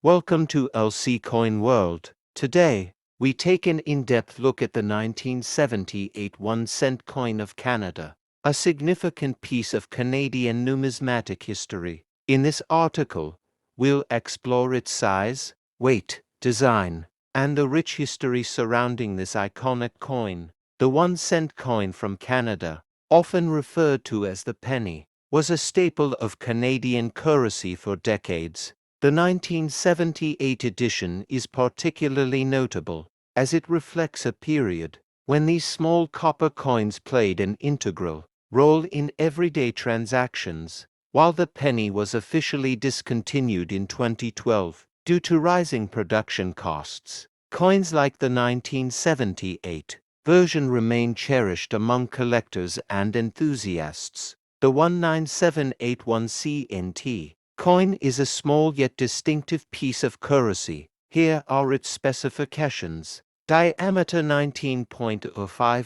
Welcome to LC Coin World. Today, we take an in-depth look at the 1978 1-cent coin of Canada, a significant piece of Canadian numismatic history. In this article, we'll explore its size, weight, design, and the rich history surrounding this iconic coin. The 1-cent coin from Canada, often referred to as the penny, was a staple of Canadian currency for decades. The 1978 edition is particularly notable, as it reflects a period when these small copper coins played an integral role in everyday transactions. While the penny was officially discontinued in 2012 due to rising production costs, coins like the 1978 version remain cherished among collectors and enthusiasts. The 19781 coin is a small yet distinctive piece of currency. Here are its specifications. Diameter 19.05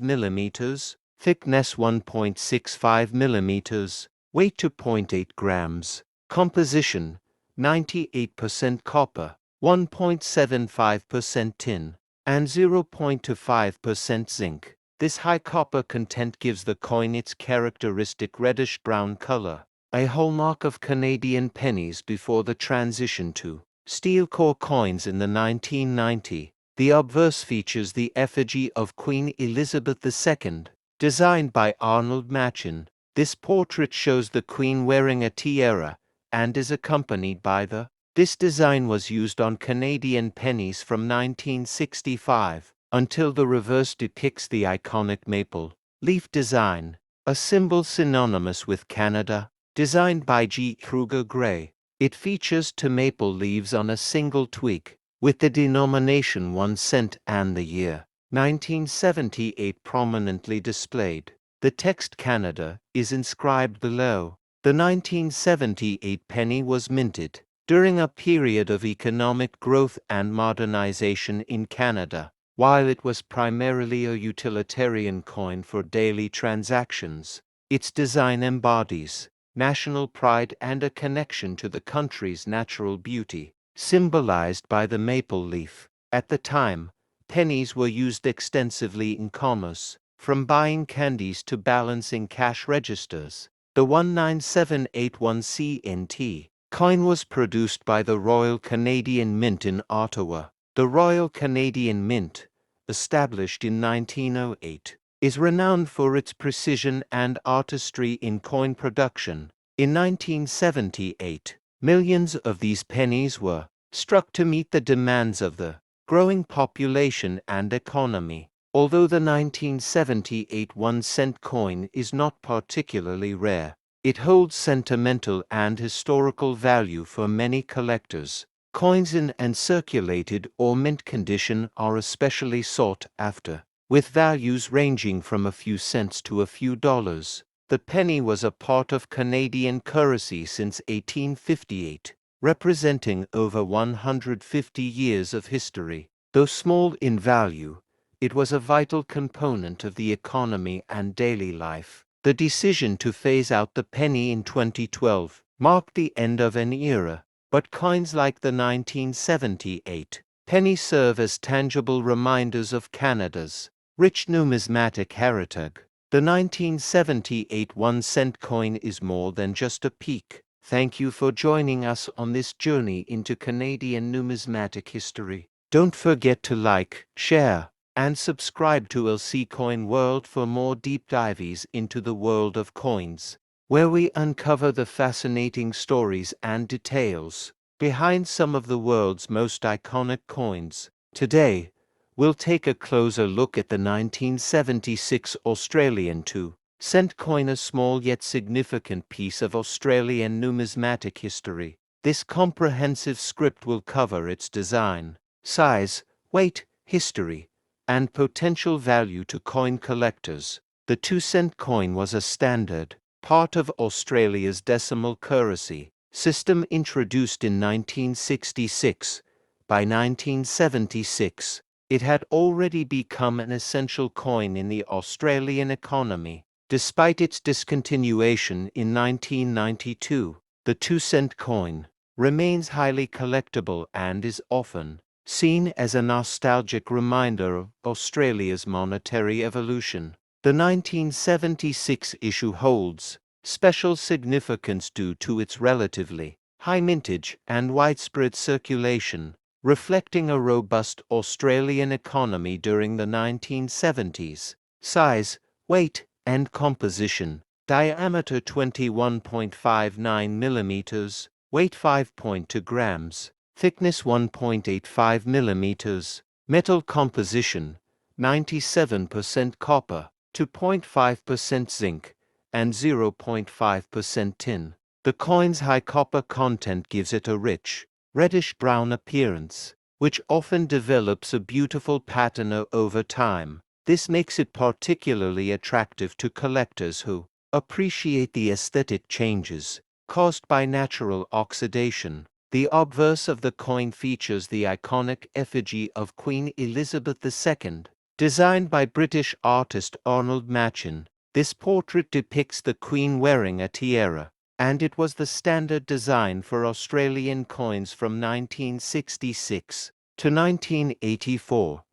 mm, thickness 1.65 mm, weight 2.8 grams. Composition 98% copper, 1.75% tin, and 0.25% zinc. This high copper content gives the coin its characteristic reddish-brown color, a hallmark of Canadian pennies before the transition to steel core coins in the 1990s. The obverse features the effigy of Queen Elizabeth II, designed by Arnold Machin. This portrait shows the Queen wearing a tiara and is accompanied by the. This design was used on Canadian pennies from 1965 until the reverse depicts the iconic maple leaf design, a symbol synonymous with Canada. Designed by Kruger-Gray, it features two maple leaves on a single twig, with the denomination 1 cent and the year 1978 prominently displayed. The text Canada is inscribed below. The 1978 penny was minted during a period of economic growth and modernization in Canada. While it was primarily a utilitarian coin for daily transactions, its design embodies national pride and a connection to the country's natural beauty, symbolized by the maple leaf. At the time, pennies were used extensively in commerce, from buying candies to balancing cash registers. The 19781 CNT coin was produced by the Royal Canadian Mint in Ottawa. The Royal Canadian Mint, established in 1908, is renowned for its precision and artistry in coin production. In 1978, millions of these pennies were struck to meet the demands of the growing population and economy. Although the 1978 1-cent coin is not particularly rare, it holds sentimental and historical value for many collectors. Coins in uncirculated or mint condition are especially sought after, with values ranging from a few cents to a few dollars. The penny was a part of Canadian currency since 1858, representing over 150 years of history. Though small in value, it was a vital component of the economy and daily life. The decision to phase out the penny in 2012 marked the end of an era, but coins like the 1978 penny serve as tangible reminders of Canada's rich numismatic heritage. The 1978 1-cent coin is more than just a peak. Thank you for joining us on this journey into Canadian numismatic history. Don't forget to like, share, and subscribe to LC Coin World for more deep dives into the world of coins, where we uncover the fascinating stories and details behind some of the world's most iconic coins. Today, we'll take a closer look at the 1976 Australian 2-cent coin, a small yet significant piece of Australian numismatic history. This comprehensive script will cover its design, size, weight, history, and potential value to coin collectors. The 2-cent coin was a standard part of Australia's decimal currency system introduced in 1966. By 1976, it had already become an essential coin in the Australian economy. Despite its discontinuation in 1992, the 2-cent coin remains highly collectible and is often seen as a nostalgic reminder of Australia's monetary evolution. The 1976 issue holds special significance due to its relatively high mintage and widespread circulation, reflecting a robust Australian economy during the 1970s. Size, weight, and composition: diameter 21.59 millimeters, weight 5.2 grams, thickness 1.85 millimeters. Metal composition: 97% copper, 2.5% zinc, and 0.5% tin. The coin's high copper content gives it a rich, reddish-brown appearance, which often develops a beautiful patina over time. This makes it particularly attractive to collectors who appreciate the aesthetic changes caused by natural oxidation. The obverse of the coin features the iconic effigy of Queen Elizabeth II, designed by British artist Arnold Machin. This portrait depicts the Queen wearing a tiara, and it was the standard design for Australian coins from 1966 to 1984.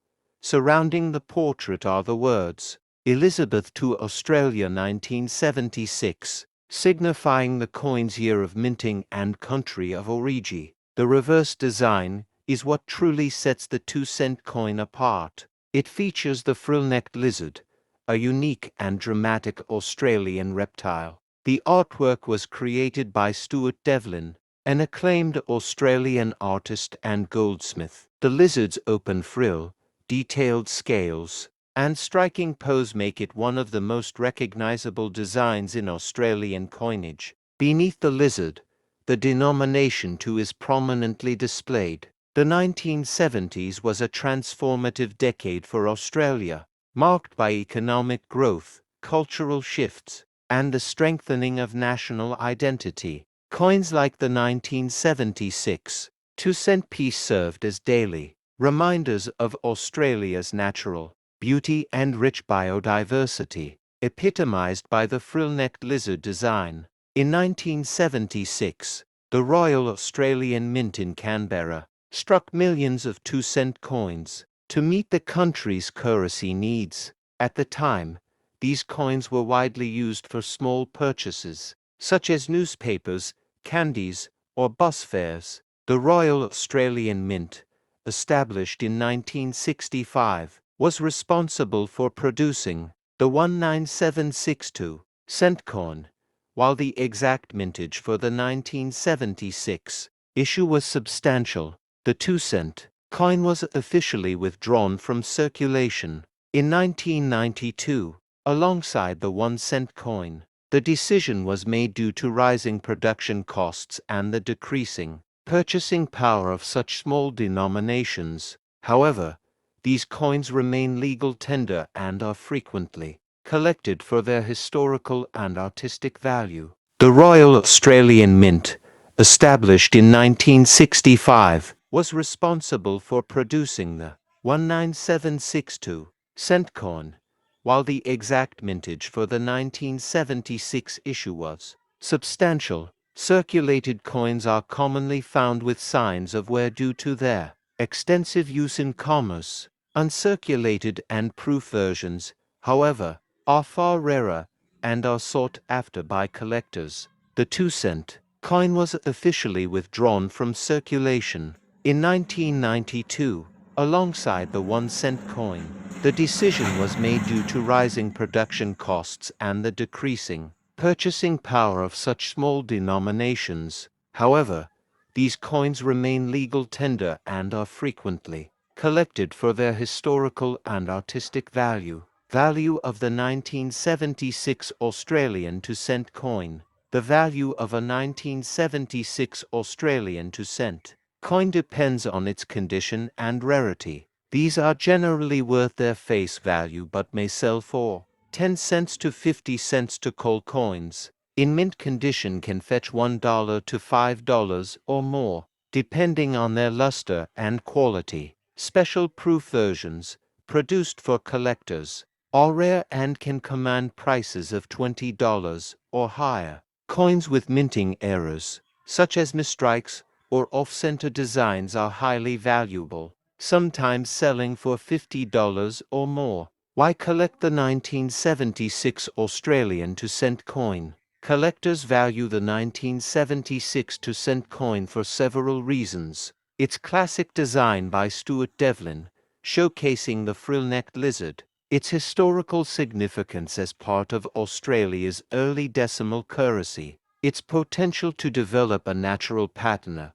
Surrounding the portrait are the words, "Elizabeth to Australia 1976, signifying the coin's year of minting and country of origin. The reverse design is what truly sets the 2-cent coin apart. It features the frill-necked lizard, a unique and dramatic Australian reptile. The artwork was created by Stuart Devlin, an acclaimed Australian artist and goldsmith. The lizard's open frill, detailed scales, and striking pose make it one of the most recognizable designs in Australian coinage. Beneath the lizard, the denomination 2 is prominently displayed. The 1970s was a transformative decade for Australia, marked by economic growth, cultural shifts, and the strengthening of national identity. Coins like the 1976 2-cent piece served as daily reminders of Australia's natural beauty and rich biodiversity, epitomized by the frill-necked lizard design. In 1976, the Royal Australian Mint in Canberra struck millions of 2-cent coins to meet the country's currency needs. At the time, these coins were widely used for small purchases, such as newspapers, candies, or bus fares. The Royal Australian Mint, established in 1965, was responsible for producing the 19762 cent coin, while the exact mintage for the 1976 issue was substantial. The 2-cent coin was officially withdrawn from circulation in 1992, alongside the 1-cent coin. The decision was made due to rising production costs and the decreasing purchasing power of such small denominations. However, these coins remain legal tender and are frequently collected for their historical and artistic value. The Royal Australian Mint, established in 1965, was responsible for producing the 19762 cent coin, while the exact mintage for the 1976 issue was substantial. Circulated coins are commonly found with signs of wear due to their extensive use in commerce. Uncirculated and proof versions, however, are far rarer and are sought after by collectors. The 2-cent coin was officially withdrawn from circulation in 1992, alongside the 1-cent coin. The decision was made due to rising production costs and the decreasing purchasing power of such small denominations. However, these coins remain legal tender and are frequently collected for their historical and artistic value. Value of the 1976 Australian 2-cent coin. The value of a 1976 Australian 2-cent coin depends on its condition and rarity. These are generally worth their face value but may sell for 10 cents to 50 cents to cold coins. In mint condition can fetch $1 to $5 or more, depending on their luster and quality. Special proof versions, produced for collectors, are rare and can command prices of $20 or higher. Coins with minting errors, such as misstrikes or off-center designs are highly valuable, sometimes selling for $50 or more. Why collect the 1976 Australian 2-cent coin? Collectors value the 1976 2-cent coin for several reasons. Its classic design by Stuart Devlin, showcasing the frill-necked lizard. Its historical significance as part of Australia's early decimal currency. Its potential to develop a natural patina,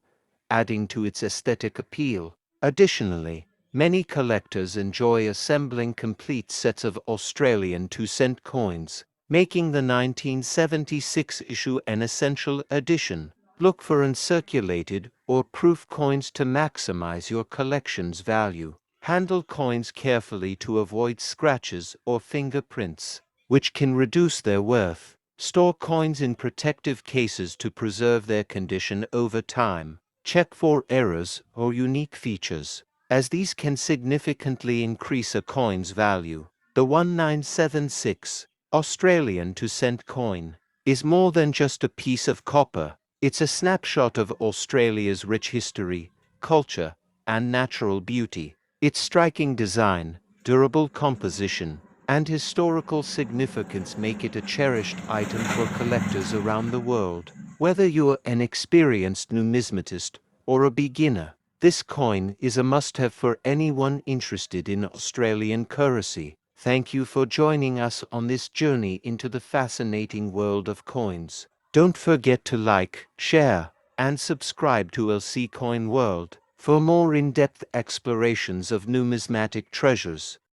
adding to its aesthetic appeal. Additionally, many collectors enjoy assembling complete sets of Australian 2-cent coins, making the 1976 issue an essential addition. Look for uncirculated or proof coins to maximize your collection's value. Handle coins carefully to avoid scratches or fingerprints, which can reduce their worth. Store coins in protective cases to preserve their condition over time. Check for errors or unique features, as these can significantly increase a coin's value. The 1976 Australian 2-cent coin is more than just a piece of copper. It's a snapshot of Australia's rich history, culture, and natural beauty. Its striking design, durable composition, and historical significance make it a cherished item for collectors around the world. Whether you're an experienced numismatist or a beginner, this coin is a must-have for anyone interested in Australian currency. Thank you for joining us on this journey into the fascinating world of coins. Don't forget to like, share, and subscribe to LC Coin World for more in-depth explorations of numismatic treasures.